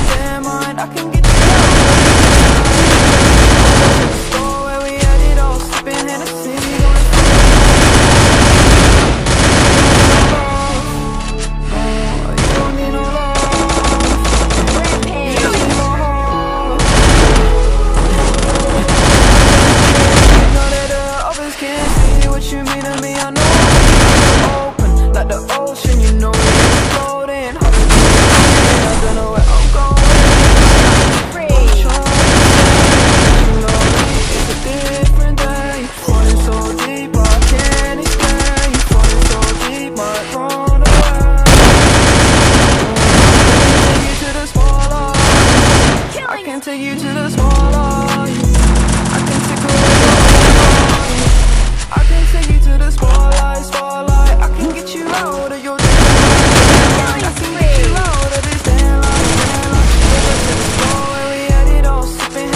their mind, I can get you out where we had it all, sipping Hennessy. You mean to me, I know I'm open like the ocean, you know it's floating. I don't know where I'm going. Free. You know it's a different day. Falling so deep, I can't escape. Falling so deep, might run away. I can take you to the spotlight. I can take you to the spotlight. I can take I can take you to the spotlight, spotlight. I can get you out of your damn life. I can get you out of this damn life, damn life. Take us to the spot where we had it all, sipping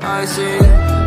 I see